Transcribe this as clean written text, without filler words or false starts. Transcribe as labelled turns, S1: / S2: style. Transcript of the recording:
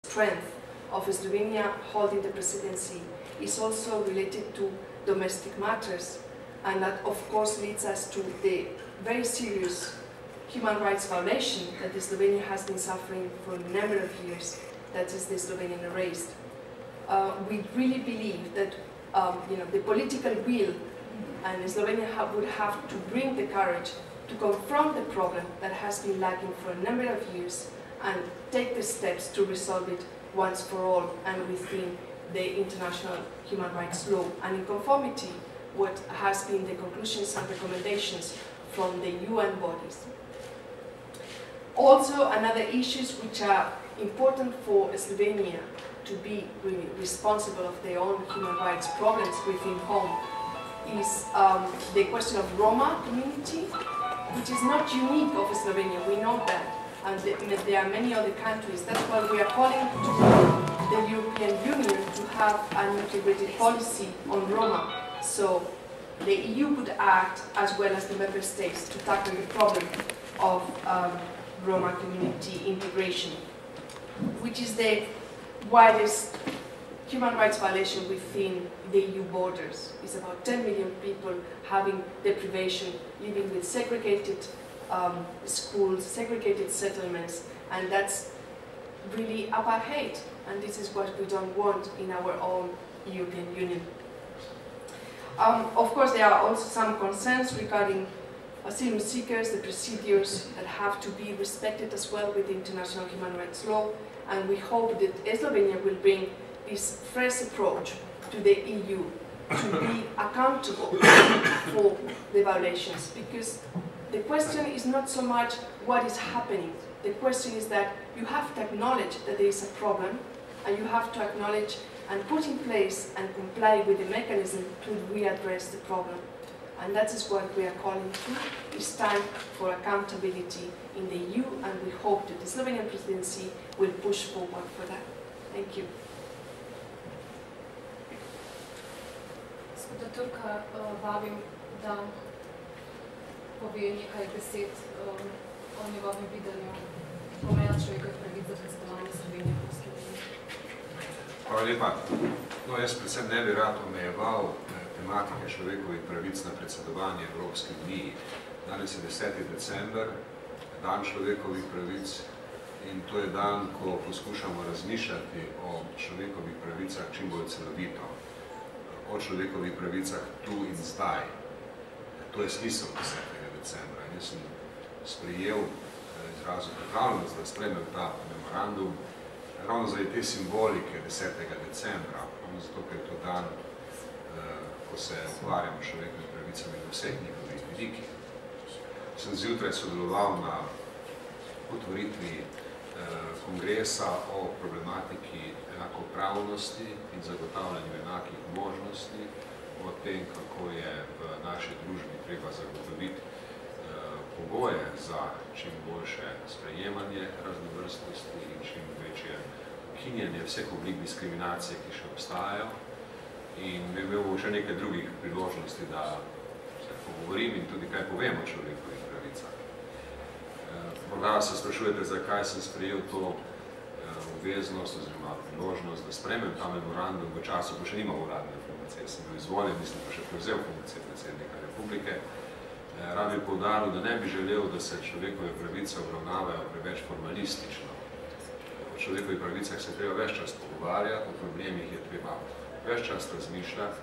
S1: strength of Slovenia holding the presidency is also related to domestic matters, and that of course leads us to the very serious human rights violation that Slovenia has been suffering for a number of years, that is the Slovenian arrest. We really believe that the political will and Slovenia would have to bring the courage to confront the problem that has been lacking for a number of years and take the steps to resolve it once for all and within the international human rights law and in conformity what has been the conclusions and recommendations from the UN bodies. Also, another issues which are important for Slovenia to be really responsible of their own human rights problems within home is the question of Roma community, which is not unique of Slovenia, we know that, and there are many other countries. That's why we are calling to the European Union to have an integrated policy on Roma, so the EU could act as well as the member states to tackle the problem of Roma community integration, which is the widest human rights violation within the EU borders. It's about 10 million people having deprivation, living with segregated schools, segregated settlements, and that's really apartheid, and this is what we don't want in our own European Union. Of course, there are also some concerns regarding asylum seekers, the procedures that have to be respected as well with international human rights law, and we hope that Slovenia will bring this fresh approach to the EU to be accountable for the violations, because the question is not so much what is happening. The question is that you have to acknowledge that there is a problem, and you have to acknowledge and put in place and comply with the mechanism to readdress the problem. And that is what we are calling to. It's time for accountability in the EU, and we hope that the Slovenian presidency will push forward for that. Thank you.
S2: Gospoda Turka vabim, da pove nekaj besed o njegovem videnju pomena človekovih pravic za predsedovanje Slovenije v Evropski uniji.
S3: Hvala lepa. No, jaz predvsem ne bi rad omejeval tematike človekovih pravic na predsedovanje Evropski uniji. Danes je 10. december, dan človekovih pravic, in to je dan, ko poskušamo razmišljati o človekovih pravicah čim bolj celovito, o človekovih pravicah tu in zdaj. To je smisel 10. decembra. Jaz sem sprejel izrazil pripravljenost, da sprejmem ta memorandum ravno zaradi te simbolike 10. decembra, ravno zato, ker je to dan, ko se ukvarjamo s človekovimi pravicami v vseh njihovih vidikih. Sem zjutraj sodeloval na otvoritvi kongresa o problematiki enakopravnosti in zagotavljanju enakih možnosti, o tem, kako je v naši družbi treba zagotoviti pogoje za čim boljše sprejemanje raznovrstnosti in čim večje ukinjanje vseh oblik diskriminacije, ki še obstajajo. In imel bom še nekaj drugih priložnosti, da se pogovorim in tudi kaj povem o človekovih pravicah. Morda se sprašujete, zakaj sem sprejel to obveznost oziroma priložnost, da sprejmem ta memorandum v času, ko še nima uradne funkcije. Sem bil izvoljen, mislim pa še prevzel funkcije predsednika republike. Rad bi poudaril, da ne bi želel, da se človekove pravice obravnavajo preveč formalistično. O človekovih pravicah se treba več čas pogovarjati, o problemih je treba več čas razmišljati